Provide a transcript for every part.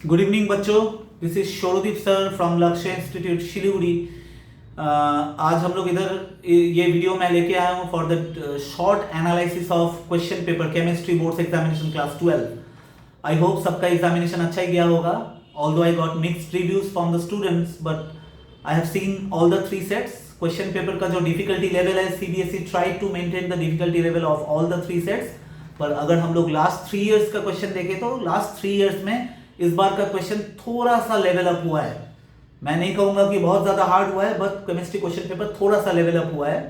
Good evening बच्चों, this is शोरदीप sir from लक्ष्य institute Siliguri. आज हम लोग इधर ये वीडियो मैं लेके आया हूँ for the short analysis of question paper chemistry boards examination class 12। I hope सबका एग्जामिनेशन अच्छा ही गया होगा। Although I got mixed reviews from the students but I have seen all the 3 sets. Question paper का जो difficulty level है, CBSE try to maintain the difficulty level of all the 3 sets. पर अगर हम लोग लास्ट 3 इयर्स का question देखें तो लास्ट 3 इयर्स में इस बार का क्वेश्चन थोड़ा सा लेवल अप हुआ है। मैं नहीं कहूंगा कि बहुत ज्यादा हार्ड हुआ है, बट केमिस्ट्री क्वेश्चन पेपर थोड़ा सा लेवल अप हुआ है।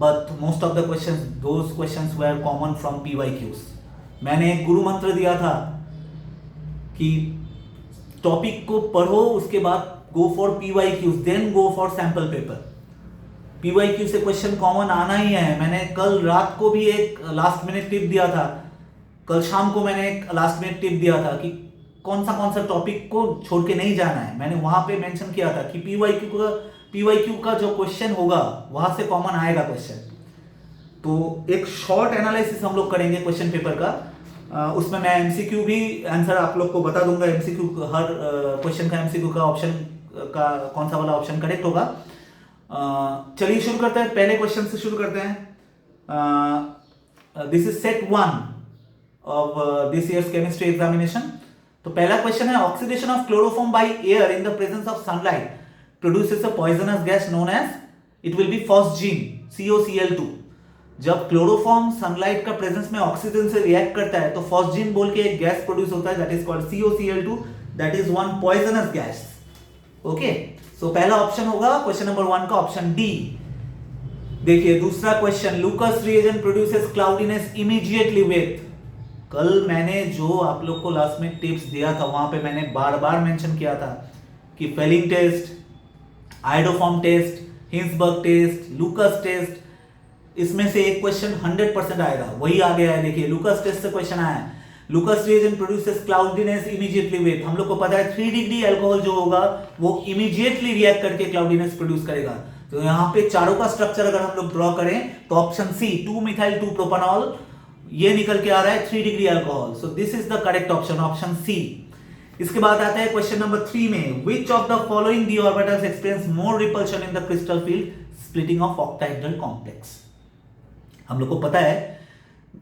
But most of the questions, those questions were common from PYQs. मैंने एक गुरु मंत्र दिया था कि टॉपिक को पढ़ो, उसके बाद go for PYQs, then go for sample paper. PYQ से क्वेश्चन कॉमन आना ही है। मैंने कल रात को भी एक लास्ट मिनट टिप दिया था, कल शाम को मैंने एक लास्ट मिनट टिप दिया था कि कौन सा टॉपिक को छोड़ के नहीं जाना है। मैंने वहां पे मेंशन किया था कि पीवाईक्यू का जो क्वेश्चन होगा वहां से कॉमन आएगा क्वेश्चन। तो एक शॉर्ट एनालिसिस हम लोग करेंगे क्वेश्चन पेपर का। उसमें मैं एमसीक्यू भी आंसर आप लोग को बता दूंगा। एमसीक्यू हर क्वेश्चन का एमसीक्यू का ऑप्शन का कौन सा वाला ऑप्शन करेक्ट होगा। चलिए शुरू करते हैं, पहले क्वेश्चन से शुरू करते हैं। This is set 1 of this year's chemistry examination। तो पहला क्वेश्चन है, oxidation of chloroform by air in the presence of sunlight produces a poisonous gas known as, it will be phosgene COCl2। जब chloroform sunlight का presence में oxygen से react करता है तो फॉस्जीन बोल के एक गैस प्रोड्यूस होता है, that is called COCl2, that is one poisonous gas. Okay, so पहला ऑप्शन होगा क्वेश्चन नंबर 1 का ऑप्शन डी। देखिए दूसरा question, लूकस reagent produces cloudiness immediately with. कल मैंने जो आप लोग को लास्ट में टिप्स दिया था वहां पे मैंने बार बार मेंशन किया था कि Fehling test, iodoform test, Hinsberg test, Lucas test, इसमें से एक क्वेश्चन 100% आएगा। वही आ गया है। देखिए लूकस टेस्ट से क्वेश्चन आया है, लूकस reagent produces cloudiness immediately with. हम लोग को पता है 3 डिग्री अल्कोहल जो होगा वो इमीडिएटली रिएक्ट करके क्लाउडीनेस प्रोड्यूस करेगा। तो यहाँ पे चारों का स्ट्रक्चर अगर हम लोग ड्रॉ करें तो ऑप्शन सी 2 मिथाइल 2 प्रोपानॉल ये निकल के आ रहा है 3 degree alcohol. So this is the correct option, option C. इसके बाद आता है क्वेश्चन नंबर 3 में, which of the following D orbitals experience more repulsion in the crystal field splitting of octahedral complex. हम लोग को पता है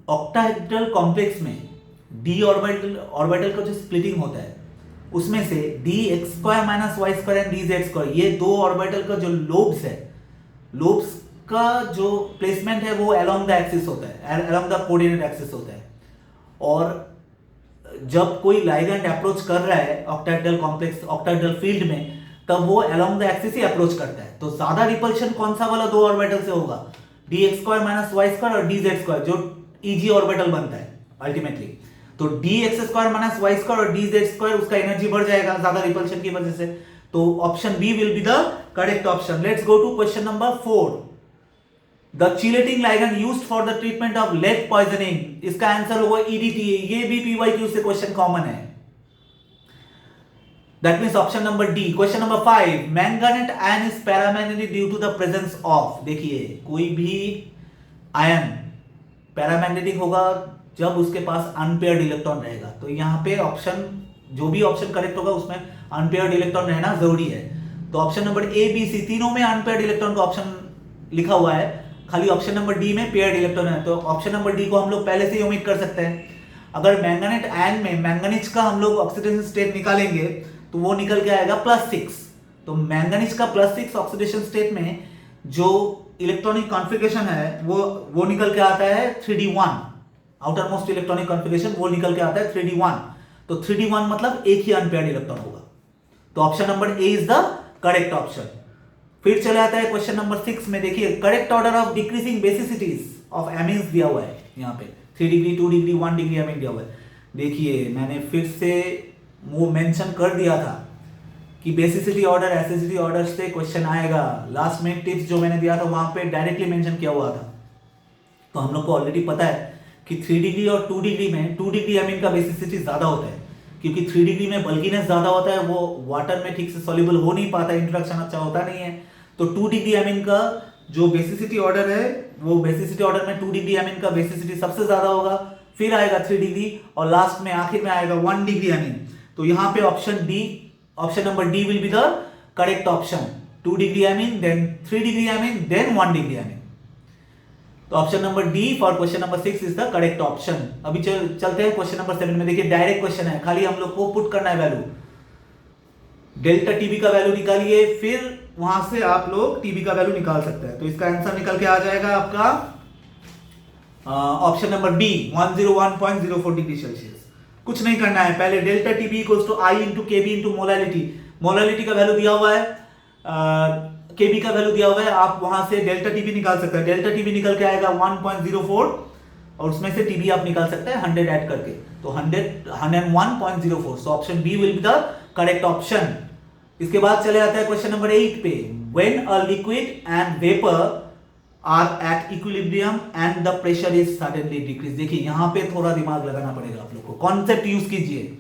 ऑक्टाहेड्रल कॉम्प्लेक्स में डी ऑर्बिटल का जो स्प्लिटिंग होता है उसमें से dx² - y² एंड dz², ये दो ऑर्बिटल का जो लोब्स है, लोब्स का जो प्लेसमेंट है वो अलोंग द एक्सिस होता है, अलोंग द कोऑर्डिनेट एक्सिस होता है। और जब कोई लाइगैंड अप्रोच कर रहा है ऑक्टाहेड्रल कॉम्प्लेक्स, ऑक्टाहेड्रल फील्ड में, तब वो along the axis he approach करता है। तो ज्यादा रिपल्शन कौन सा वाला दो ऑर्बिटल से होगा, dx² - y² और dz², जो eg ऑर्बिटल बनता है अल्टीमेटली। तो dx² - y² और dz² उसका एनर्जी बढ़ जाएगा ज्यादा रिपल्शन की वजह से। तो option B will be the correct option. Let's go to question number 4। The chelating ligand used for the treatment of lead poisoning, इसका आंसर होगा EDTA। ये भी PYQ से क्वेश्चन कॉमन है, that means option number D. Question number 5, manganate ion is paramagnetic due to the presence of. देखिए कोई भी ion paramagnetic होगा जब उसके पास अनपेयर्ड इलेक्ट्रॉन रहेगा। तो यहाँ पे ऑप्शन, जो भी ऑप्शन करेक्ट होगा उसमें अनपेयर्ड इलेक्ट्रॉन रहना जरूरी है। तो option number A B C तीनों में अनपेयर्ड इलेक्ट्रॉन का ऑप्शन लिखा हुआ है, खाली ऑप्शन नंबर डी में पेयर्ड इलेक्ट्रॉन है। तो ऑप्शन नंबर डी को हम लोग पहले से ही ओमिट कर सकते हैं। अगर मैंगनेट आयन में मैंगनीज का हम लोग ऑक्सीडेशन स्टेट निकालेंगे तो वो निकल के आएगा +6। तो मैंगनीज का +6 ऑक्सीडेशन स्टेट में जो इलेक्ट्रॉनिक कॉन्फ़िगरेशन है वो निकल के आता है 3d1। Outer most electronic configuration वो निकल के आता है 3d1। तो 3d1 मतलब एक ही अनपेयर्ड इलेक्ट्रॉन होगा। तो option number a is the correct option. फिर चले आता है क्वेश्चन नंबर 6 में। देखिए correct order of decreasing basicities of amines दिया हुआ है यहाँ पे, 3 डिग्री 2 डिग्री 1 डिग्री एमीन दिया हुआ है। देखिए मैंने फिर से वो मेंशन कर दिया था कि बेसिसिटी ऑर्डर, एसिडिटी ऑर्डर से क्वेश्चन आएगा। लास्ट में टिप्स जो मैंने दिया था वहां पे डायरेक्टली मेंशन किया हुआ था। तो हम लोग को ऑलरेडी पता है कि 3 डिग्री और 2 डिग्री में 2 डिग्री एमीन का बेसिसिटी ज्यादा होता है, क्योंकि 3 डिग्री में बल्कीनेस ज्यादा होता है, वो वाटर में ठीक से सॉल्युबल हो नहीं पाता, इंट्रोडक्शन अच्छा होता नहीं है। तो 2 डिग्री एमीन का जो बेसिसिटी ऑर्डर है, वो बेसिसिटी ऑर्डर में 2 डिग्री एमीन का बेसिसिटी सबसे ज्यादा होगा, फिर आएगा 3 डिग्री और लास्ट में आखिर में आएगा 1 डिग्री एमीन। तो यहां पे option number d will be the correct option. 2 degree amine, then 3 degree amine, then 1 degree amine. तो option number d for question number 6 is the correct option. अभी चलते हैं क्वेश्चन नंबर 7 में। देखिए डायरेक्ट क्वेश्चन है, खाली हम लोग को पुट करना है वैल्यू। डेल्टा टीबी का वैल्यू निकालिए, फिर वहां से आप लोग टीबी का वैल्यू निकाल सकते हैं। तो इसका आंसर निकल के आ जाएगा आपका option number B 101.04 degree Celsius. कुछ नहीं करना है, पहले delta TB equals to I into KB into molality. Molality का वैल्यू दिया हुआ है, केबी का वैल्यू दिया हुआ है, आप वहां से डेल्टा टीबी निकाल सकते हैं। डेल्टा टीबी निकल के आएगा 1.04 और उसमें से टीबी आप निकाल सकते हैं 100 ऐड करके, तो 101.04। So option B will be the correct option. इसके बाद चले जाते हैं क्वेश्चन नंबर 8 पे। When a liquid and vapour are at equilibrium and the pressure is suddenly decrease. देखिए यहां पे थोड़ा दिमाग लगाना पड़ेगा आप लोग को, कॉन्सेप्ट यूज कीजिए।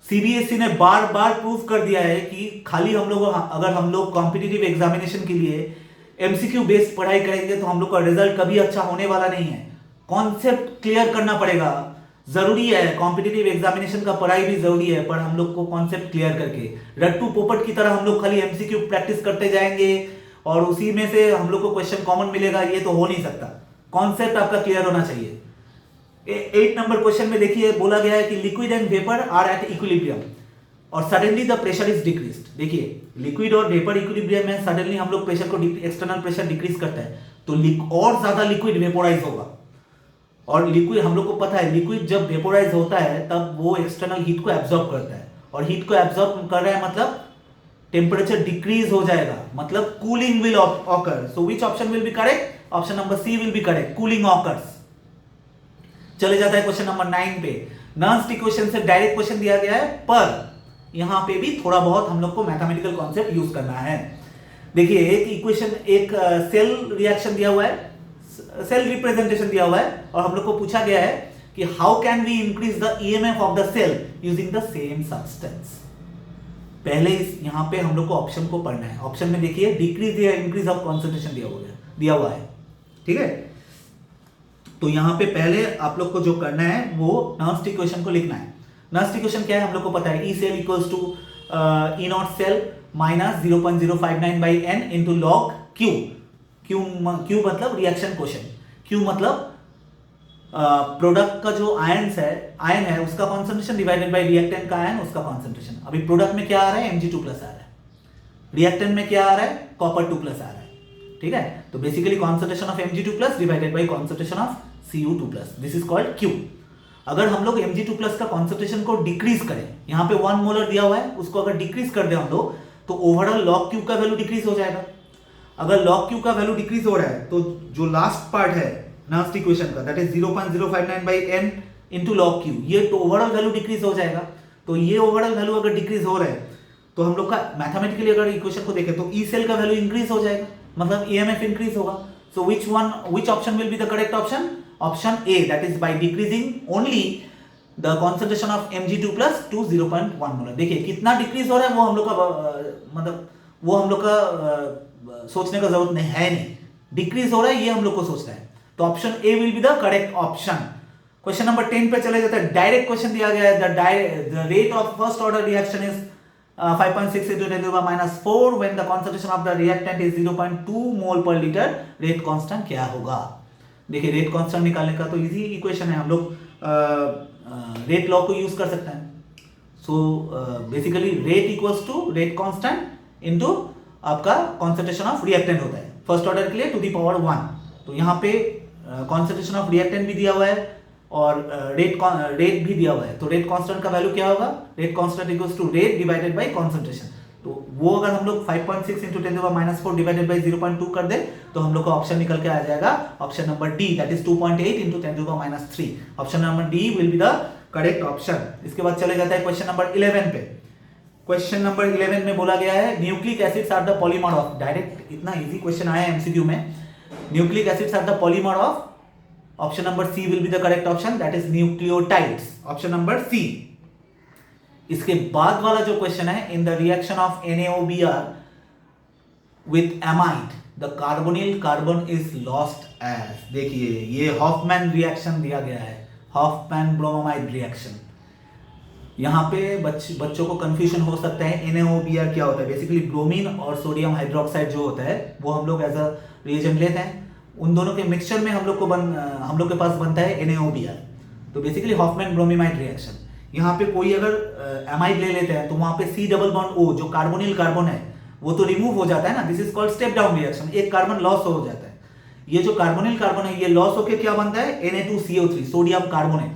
सीबीएसई ने बार बार प्रूव कर दिया है कि खाली अगर हम लोग कॉम्पिटिटिव एग्जामिनेशन के लिए एमसीक्यू बेस्ड पढ़ाई करेंगे तो हम लोग का रिजल्ट कभी अच्छा होने वाला नहीं है। कॉन्सेप्ट क्लियर करना पड़ेगा, जरूरी है। कॉम्पिटिटिव एग्जामिनेशन का पढ़ाई भी जरूरी है, पर हम लोग को कॉन्सेप्ट क्लियर करके, रट्टू पोपट की तरह हम लोग खाली एमसीक्यू प्रैक्टिस करते जाएंगे और उसी में से हम लोग को क्वेश्चन कॉमन मिलेगा, ये तो हो नहीं सकता। कॉन्सेप्ट आपका क्लियर होना चाहिए। 8 नंबर क्वेश्चन में देखिए बोला गया है कि liquid and vapour are at equilibrium और suddenly the pressure is decreased. देखिए लिक्विड और वेपर इक्विलिब्रियम में सडनली हम लोग प्रेशर को एक्सटर्नल प्रेशर डिक्रीज करता है तो और ज्यादा लिक्विड वेपोराइज होगा। और लिक्विड हम लोग को पता है, लिक्विड जब वेपोराइज होता है तब वो एक्सटर्नल हीट को एब्जॉर्ब करता है, और हीट को एब्जॉर्ब कर रहा है मतलब टेम्परेचर डिक्रीज हो जाएगा, मतलब cooling will occur. So which option will be correct? Option number C will be correct, cooling occurs. चले जाता है क्वेश्चन नंबर 9 पे। नॉन इक्वेशन से डायरेक्ट क्वेश्चन दिया गया है, पर यहां पे भी थोड़ा बहुत हम लोग को मैथमेटिकल कॉन्सेप्ट यूज करना है। देखिए एक इक्वेशन, एक सेल रिएक्शन दिया हुआ है, सेल रिप्रेजेंटेशन दिया हुआ है, और हम लोग को पूछा गया है कि how can we increase the EMF of the cell using the same substance. पहले यहां पे हम लोग को ऑप्शन को पढ़ना है। ऑप्शन में देखिए डिक्रीज या इंक्रीज ऑफ कॉन्सेंट्रेशन दिया हुआ है, ठीक है। तो यहां पे पहले आप लोग को जो करना है वो नॉन इक्वेशन को लिखना है। नॉन इक्वेशन क्या है हम लोग को पता है, E cell equals to E naught cell minus 0.059 by N into log Q. Q मतलब रिएक्शन क्वोशेंट, क्यू मतलब प्रोडक्ट का जो आयन है उसका कॉन्सेंट्रेशन डिवाइडेड बाय रिएक्टेंट का आयन उसका कॉन्सेंट्रेशन। अभी प्रोडक्ट में क्या आ रहा है, Mg2+ आ रहा है, रिएक्टेंट में क्या आ रहा है, कॉपर 2+ आ रहा है, ठीक है। तो basically concentration of Mg2+ divided by concentration of Cu2+, this is called Q। अगर हम लोग Mg2+ का कॉन्सेंट्रेशन को डिक्रीज करें, यहाँ पे 1 मोलर दिया हुआ है, उसको अगर डिक्रीज कर दे हम लोग तो ओवरऑल log Q का वैल्यू डिक्रीज हो जाएगा। अगर log Q का वैल्यू डिक्रीज हो रहा है तो जो लास्ट पार्ट है नॉन इक्वेशन का, that is 0.059 by n into log Q, ये तो ओवरऑल वैल्यू डिक्रीज हो जाएगा। तो ये ओवरऑल वैल्यू अगर डिक्रीज हो रहा है तो हम लोग का मैथमेटिकली अगर इक्वेशन को देखें तो ई सेल का वैल्यू इंक्रीज हो जाएगा, मतलब ईएमएफ इंक्रीज होगा। So which option will be the correct option? Option a, that is by decreasing only the concentration of Mg2+ to 0.1 मोलर। देखिए कितना डिक्रीज हो रहा है वो हम लोग का वो हम लोग का सोचने का जरूरत नहीं है, नहीं डिक्रीज हो रहा है ये हम लोग को सोचना है। तो option A will be the correct option. Question number 10 पे चले जाते हैं। डायरेक्ट क्वेश्चन दिया गया है, the rate of first order reaction is 5.6 into 10 to the minus 4 when the concentration of the reactant is 0.2 mole per liter, rate constant क्या होगा? देखिए रेट कांस्टेंट निकालने का तो इजी इक्वेशन है, हम लोग रेट लॉ को यूज कर सकते हैं। So basically rate equals to rate constant into आपका कॉन्सेंट्रेशन ऑफ रिएक्टेंट होता है फर्स्ट ऑर्डर के लिए टू द पावर 1। तो यहाँ पे कॉन्सेंट्रेशन ऑफ रिएक्टेंट भी दिया हुआ है और रेट भी दिया हुआ है। तो रेट कांस्टेंट का वैल्यू क्या होगा? Rate constant equals to rate divided by concentration. तो वो अगर हम लोग 5.6 into 10 to the minus 4 divided by 0.2 कर दे तो हम लोग का ऑप्शन निकल के आ जाएगा option number D, that is 2.8 into 10 to the minus 3। Option number d will be the correct option. इसके बाद चले जाता है क्वेश्चन नंबर 11 पे। क्वेश्चन नंबर 11 में बोला गया है nucleic acids are the polymer of, direct इतना इजी क्वेश्चन आया है एमसीक्यू में, nucleic acids are the polymer of, option number C will be the correct option, that is nucleotides, option number C. इसके बाद वाला जो क्वेश्चन है, in the reaction of NaOBr with amide the carbonyl carbon is lost as. देखिए ये Hoffmann reaction दिया गया है, हॉफमैन ब्रोमाइड रिएक्शन। यहाँ पे बच्चों को कंफ्यूजन हो सकता है NaOBr क्या होता है। बेसिकली ब्रोमीन और सोडियम हाइड्रोक्साइड जो होता है वो हम लोग एज अ रिएजेंट लेते हैं, उन दोनों के मिक्सचर में हम लोग के पास बनता है NaOBr। तो बेसिकली हॉफमैन ब्रोमाइड रिएक्शन। यहाँ पे कोई अगर एमाइड ले लेते हैं तो वहाँ पे C डबल बॉन्ड O जो कार्बोनिल कार्बन है वो तो रिमूव हो जाता है ना, this is called step down reaction, एक कार्बन लॉस हो जाता है। ये जो कार्बोनिल कार्बन है ये लॉस होकर क्या बनता है Na2CO3 सोडियम कार्बोनेट।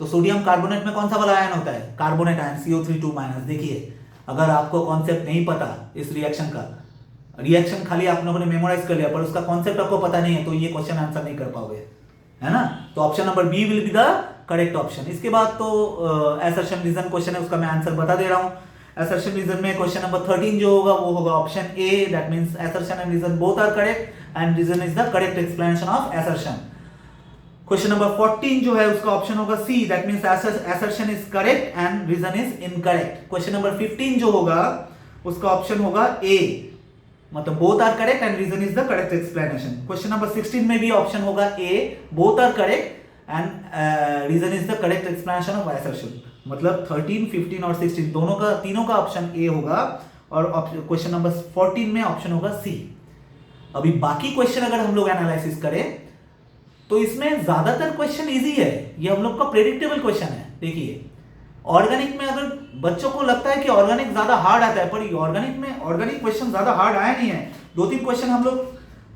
तो सोडियम कार्बोनेट में कौन सा वाला आयन होता है, कार्बोनेट आयन CO3 2-। देखिए अगर आपको कॉन्सेप्ट नहीं पता इस रिएक्शन का, रिएक्शन खाली आप लोगों ने मेमोराइज कर लिया पर उसका कॉन्सेप्ट आपको पता नहीं है तो ये क्वेश्चन आंसर नहीं कर पाओगे, है ना। तो option number B will be the correct option. इसके बाद तो असर्शन रीजन क्वेश्चन है, उसका मैं आंसर बता दे रहा हूं। असर्शन रीजन में क्वेश्चन नंबर 13 जो होगा वो होगा option a, that means assertion and reason both are correct and reason is the correct explanation of assertion. Question number 14 जो है उसका ऑप्शन होगा c, that means assertion is correct and reason is incorrect. Question number 15 जो होगा उसका option होगा a, मतलब both are correct and reason is the correct explanation. Question number 16 में भी ऑप्शन होगा a, both are correct and reason is the correct explanation of assertion. मतलब 13, 15 और 16 तीनों का ऑप्शन ए होगा और क्वेश्चन नंबर 14 में ऑप्शन होगा सी। अभी बाकी क्वेश्चन अगर हम लोग एनालिसिस करें तो इसमें ज्यादातर क्वेश्चन इजी है, ये हम लोग का प्रेडिक्टेबल क्वेश्चन है। देखिए ऑर्गेनिक में अगर बच्चों को लगता है कि ऑर्गेनिक ज्यादा हार्ड आता है, पर ऑर्गेनिक क्वेश्चन ज्यादा हार्ड आया नहीं है। 2-3 क्वेश्चन हम लोग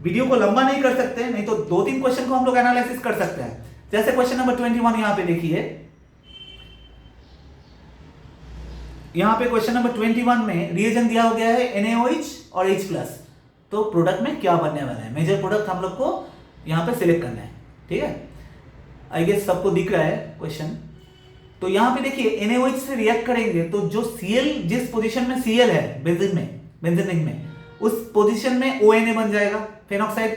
वीडियो को लंबा नहीं कर सकते, नहीं तो 2-3 क्वेश्चन को हम लोग एनालिसिस कर सकते हैं। जैसे क्वेश्चन नंबर 21 यहां पे देखिए, यहां पे क्वेश्चन नंबर 21 में रिएजेंट दिया हो गया है NaOH और H+। तो प्रोडक्ट में क्या बनने वाला है, मेजर प्रोडक्ट हम लोग को यहां पे सिलेक्ट करना है, ठीक है। आई गेस सबको दिख रहा है क्वेश्चन। तो यहां पे देखिए NaOH से रिएक्ट करेंगे तो जो Cl जिस पोजीशन में Cl है बेंजीन रिंग में उस पोजीशन में ONA बन जाएगा, फेनॉक्साइड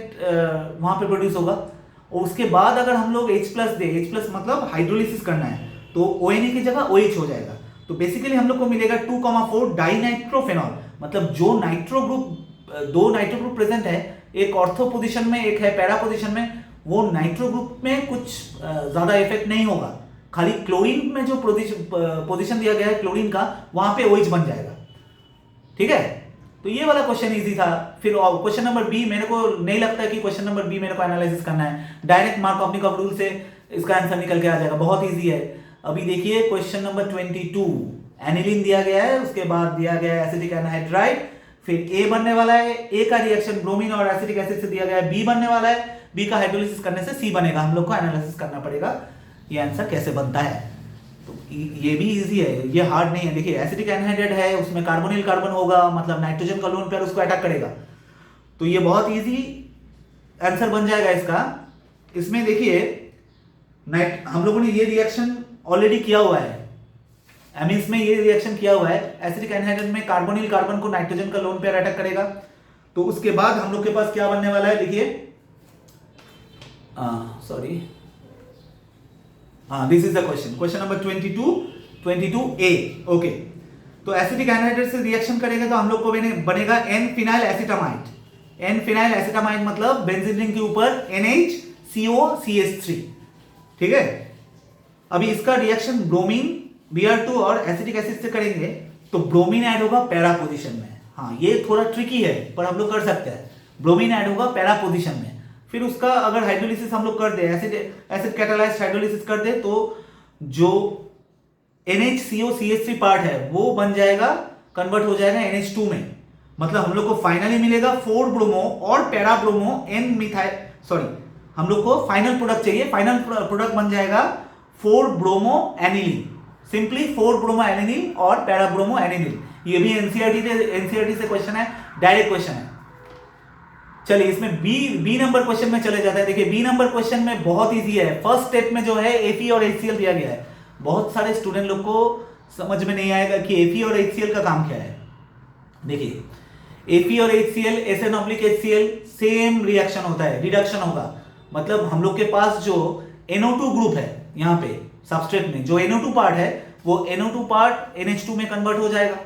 वहां पे प्रोड्यूस होगा। और उसके बाद अगर हम लोग H+ दे, H+ मतलब हाइड्रोलिसिस करना है तो ONA की जगह OH हो जाएगा। तो बेसिकली हम लोग को मिलेगा 2,4 डाइनाइट्रोफेनॉल, मतलब जो दो नाइट्रो ग्रुप प्रेजेंट है, एक ऑर्थो पोजीशन में एक है पैरा पोजीशन में, वो नाइट्रो ग्रुप में कुछ ज्यादा इफेक्ट नहीं होगा, खाली क्लोरीन में जो पोजीशन दिया गया है क्लोरीन का वहां पे OH बन जाएगा, ठीक है। तो ये वाला क्वेश्चन इजी था। फिर क्वेश्चन नंबर बी, मेरे को नहीं लगता कि क्वेश्चन नंबर बी मेरे को एनालिसिस करना है, डायरेक्ट मार्कोव रूल से इसका आंसर निकल के आ जाएगा, बहुत इजी है। अभी देखिए क्वेश्चन नंबर 22, एनिलीन दिया गया है, उसके बाद दिया गया है एसिटिक एनहाइड्राइड, फिर ए बनने वाला है, ए का रिएक्शन ब्रोमीन और एसिटिक एसिड से दिया गया है, बी बनने वाला है, बी का हाइड्रोलिसिस करने से सी बनेगा। हम लोग को एनालिसिस करना पड़ेगा ये आंसर कैसे बनता है। तो ये भी इजी है, ये हार्ड नहीं है। देखिए एसिटिक एनहाइड्राइड है, उसमें कार्बोनिल कार्बन होगा, मतलब नाइट्रोजन का लोन पेयर उसको अटैक करेगा, तो ये बहुत इजी आंसर बन जाएगा इसका। इसमें देखिए हम लोगों ने ये रिएक्शन ऑलरेडी किया हुआ है, एमिन्स में ये रिएक्शन किया हुआ है। एसिटिक एनहाइड्राइड में कार्बोनिल कार्बन को नाइट्रोजन का लोन पेयर अटैक करेगा। तो उसके बाद हम लोग के पास क्या बनने वाला है, देखिए this is the question number 22A। Okay, तो एसिटिक एनहाइड्राइड से रिएक्शन करेगा तो हम लोग को बनेगा N-फिनाइल एसिटामाइड। N-फिनाइल एसिटामाइड मतलब बेंजीन रिंग के ऊपर NHCOCH3, ठीक है। अभी इसका रिएक्शन ब्रोमीन Br2 और एसिटिक एसिड से करेंगे तो ब्रोमीन ऐड होगा पैरा पोजीशन में। हाँ ये थोड़ा ट्रिकी है पर हम लोग कर सकते हैं, ब्रोमीन ऐड होगा पैरा पोजीशन में। फिर उसका अगर हाइड्रोलिसिस हम लोग कर दे, एसिड कैटालाइज्ड हाइड्रोलिसिस कर दे तो जो NHCOCH3 पार्ट है वो बन जाएगा, कन्वर्ट हो जाएगा NH2 में। मतलब हम लोग को फाइनली मिलेगा 4 ब्रोमो और पैरा ब्रोमो N मिथाइल, हम लोग को फाइनल प्रोडक्ट चाहिए, फाइनल प्रोडक्ट बन जाएगा 4 bromo aniline, simply 4 bromo aniline और पैरा ब्रोमो एनिलीन। ये भी एनसीईआरटी से क्वेश्चन है, डायरेक्ट क्वेश्चन है। चलिए इसमें बी नंबर क्वेश्चन में चले जाता है। देखिए बी नंबर क्वेश्चन में बहुत इजी है। फर्स्ट स्टेप में जो है Fe और HCl दिया गया है, बहुत सारे स्टूडेंट लोग को समझ में नहीं आएगा कि Fe और HCl का काम क्या है। देखिए Fe और HCl SN/HCl सेम रिएक्शन होता है, रिडक्शन होगा। मतलब हम लोग के पास जो NO2 ग्रुप है यहाँ पे सबस्ट्रेट में, जो NO2 पार्ट है वो NO2 पार्ट NH2 में कन्वर्ट हो जाएगा।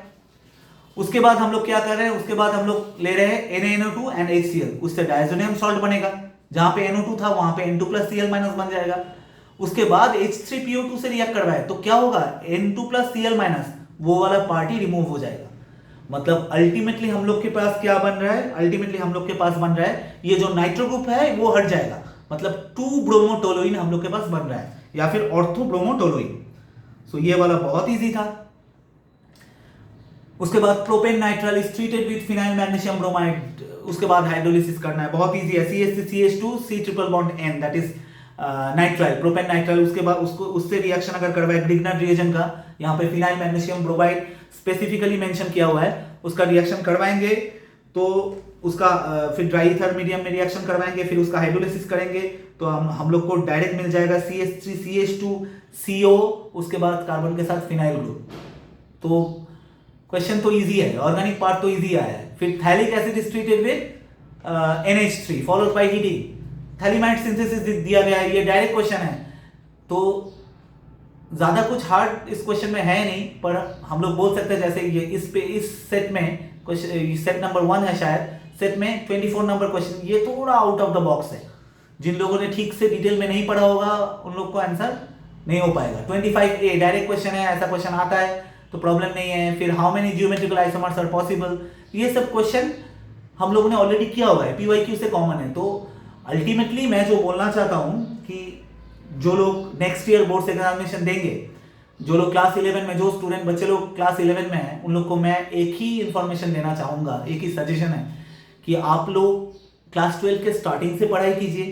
उसके बाद हम लोग क्या कर रहे हैं, उसके बाद हम लोग ले रहे हैं NaNO2 एंड HCl, उससे डायजोनियम सॉल्ट बनेगा। जहां पे NO2 था वहां पे N2+Cl- बन जाएगा। उसके बाद H3PO2 से रिएक्ट करवाए तो क्या होगा, N2 प्लस Cl माइनस, वो वाला पार्टी रिमूव हो जाएगा। मतलब अल्टीमेटली हम लोग के पास क्या बन रहा है, अल्टीमेटली हम लोग के पास बन रहा है ये जो नाइट्रो ग्रुप है वो हट जाएगा, मतलब 2 ब्रोमोटोलुइन हम लोग के पास बन रहा है, या फिर ऑर्थो ब्रोमोटोलुइन। सो ये वाला बहुत इजी था। उसके बाद propane nitrile is treated with phenyl magnesium bromide, उसके बाद हाइड्रोलिसिस करना है, बहुत इजी है। CH2 C triple bond N, that is nitrile, propane nitrile. उसके बाद उसको उससे रिएक्शन अगर करवाए ग्रिग्नर रिएजेंट का, यहाँ पे phenyl magnesium bromide specifically mention किया हुआ है, उसका रिएक्शन करवाएंगे तो उसका फिर ड्राई ईथर मीडियम में रिएक्शन करवाएंगे, फिर उसका हाइड्रोलिसिस करेंगे तो हम लोग को डायरेक्ट मिल जाएगा CH3 CH2 CO, उसके बाद कार्बन के साथ फिनाइल ग्रुप। तो क्वेश्चन तो इजी है, ऑर्गेनिक पार्ट तो इजी आया है। फिर phthalic acid is treated with NH3 followed by heating, phthalimide synthesis दिया गया है, ये डायरेक्ट क्वेश्चन है। तो ज्यादा कुछ हार्ड इस क्वेश्चन में है नहीं, पर हम लोग बोल सकते हैं जैसे ये इस सेट में क्वेश्चन, सेट नंबर 1 है शायद, सेट में 24 नंबर क्वेश्चन, ये थोड़ा आउट ऑफ द बॉक्स है। जिन लोगों ने ठीक से डिटेल में नहीं पढ़ा होगा उन लोग को आंसर नहीं हो पाएगा। 25A डायरेक्ट क्वेश्चन है, ऐसा क्वेश्चन आता है तो प्रॉब्लम नहीं है। फिर how many geometrical isomers are possible, ये सब क्वेश्चन हम लोगों ने ऑलरेडी किया हुआ है, PYQ से कॉमन है। तो अल्टीमेटली मैं जो बोलना चाहता हूं कि जो लोग नेक्स्ट ईयर बोर्ड एग्जामिनेशन देंगे, जो लोग क्लास 11 में, जो स्टूडेंट बच्चे लोग क्लास 11 में हैं, उन लोग को मैं एक ही इंफॉर्मेशन देना चाहूंगा, एक ही सजेशन है कि आप लोग क्लास 12 के स्टार्टिंग से पढ़ाई कीजिए,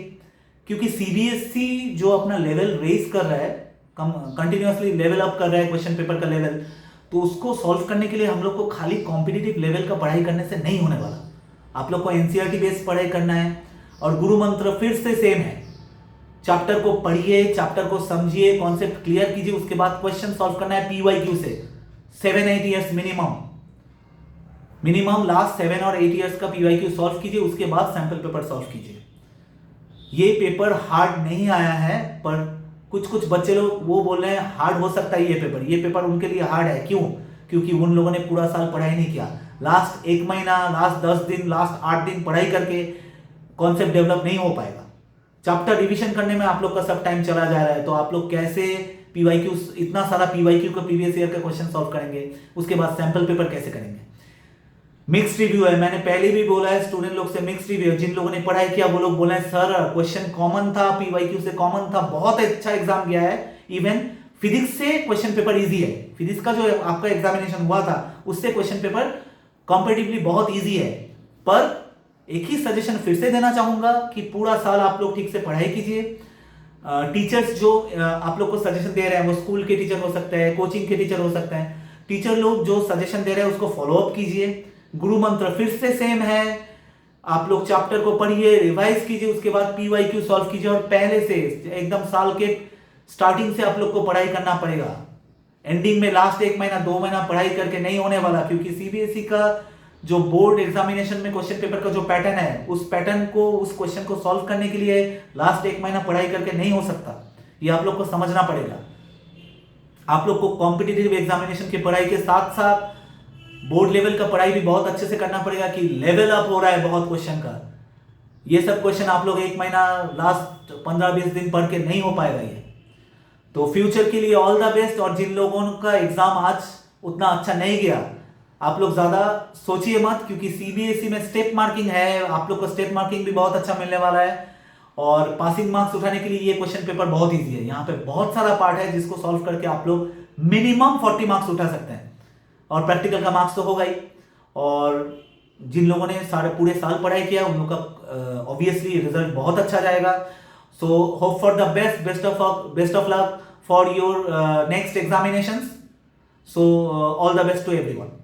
क्योंकि CBSE जो अपना लेवल रेज कर रहा है, कंटिन्यूअसली लेवल अप कर रहा है क्वेश्चन पेपर का लेवल, तो उसको सॉल्व करने के लिए हम लोग को खाली कॉम्पिटिटिव लेवल का पढ़ाई करने से नहीं होने वाला। आप लोग को NCERT बेस्ड पढ़ाई करना है, और गुरु मंत्र फिर से सेम है, चैप्टर को पढ़िए, चैप्टर को समझिए, कॉन्सेप्ट क्लियर कीजिए, उसके बाद क्वेश्चन सॉल्व करना है PYQ से। 7-8 ईयर्स मिनिमम लास्ट 7 और 8 ईयर्स का PYQ सॉल्व कीजिए, उसके बाद सैंपल पेपर सॉल्व कीजिए। ये पेपर हार्ड नहीं आया है, पर कुछ बच्चे लोग वो बोल रहे हैं हार्ड हो सकता है ये पेपर उनके लिए हार्ड है। क्यों? क्योंकि उन लोगों ने पूरा साल पढ़ाई नहीं किया। लास्ट 1 महीना, लास्ट 10 दिन, लास्ट 8 दिन पढ़ाई करके कॉन्सेप्ट डेवलप नहीं हो पाएगा। चैप्टर रिवीजन करने में आप लोग का सब टाइम चला जा रहा है, तो आप लोग कैसे PYQ, इतना सारा PYQ का प्रीवियस ईयर का क्वेश्चन सॉल्व करेंगे, उसके बाद सैंपल पेपर कैसे करेंगे। मिक्स्ड रिव्यू है, मैंने पहले भी बोला है स्टूडेंट लोग से, मिक्स्ड रिव्यू है। जिन लोगों ने पढ़ाई किया वो लोग बोले सर क्वेश्चन कॉमन था, PYQ से कॉमन था, बहुत अच्छा एग्जाम गया है, इवन फिजिक्स से क्वेश्चन पेपर इजी है। फिजिक्स का जो आपका एग्जामिनेशन हुआ था उससे क्वेश्चन पेपर कंपैरेटिवली बहुत इजी है। पर एक ही सजेशन फिर से देना चाहूंगा कि पूरा साल आप लोग ठीक से पढ़ाई कीजिए। टीचर्स जो आप लोग को सजेशन दे रहे हैं वो स्कूल के टीचर हो सकते हैं, कोचिंग के टीचर हो सकते हैं, टीचर लोग जो सजेशन दे रहे हैं उसको फॉलो अप कीजिए। गुरु मंत्र फिर से सेम है, आप लोग चैप्टर को पढ़िए, रिवाइज कीजिए, उसके बाद PYQ सॉल्व कीजिए, और पहले से एकदम साल के स्टार्टिंग से आप लोग को पढ़ाई करना पड़ेगा। एंडिंग में लास्ट 1 महीना 2 महीना पढ़ाई करके नहीं होने वाला, क्योंकि CBSE का जो बोर्ड एग्जामिनेशन में क्वेश्चन पेपर का जो पैटर्न है, उस पैटर्न को, उस क्वेश्चन को सॉल्व करने के लिए लास्ट 1 महीना पढ़ाई करके नहीं हो सकता। ये आप लोग को समझना पड़ेगा। आप लोग को कॉम्पिटिटिव एग्जामिनेशन की पढ़ाई के साथ साथ बोर्ड लेवल का पढ़ाई भी बहुत अच्छे से करना पड़ेगा, कि लेवल अप हो रहा है बहुत क्वेश्चन का। ये सब क्वेश्चन आप लोग 1 महीना, लास्ट 15-20 दिन पढ़ के नहीं हो पाएगा ये। तो फ्यूचर के लिए ऑल द बेस्ट। और जिन लोगों का एग्जाम आज उतना अच्छा नहीं गया, आप लोग ज्यादा सोचिए मत, क्योंकि CBSE में स्टेप मार्किंग है, आप लोग को स्टेप मार्किंग भी बहुत अच्छा मिलने वाला है। और पासिंग मार्क्स उठाने के लिए ये क्वेश्चन पेपर बहुत इजी है। यहाँ पे बहुत सारा पार्ट है जिसको सॉल्व करके आप लोग मिनिमम 40 मार्क्स उठा सकते हैं, और प्रैक्टिकल का मार्क्स तो होगा ही। और जिन लोगों ने पूरे साल पढ़ाई किया उन लोग का ऑब्वियसली रिजल्ट बहुत अच्छा जाएगा। So hope for the best of luck for your next examinations. So all the best to everyone.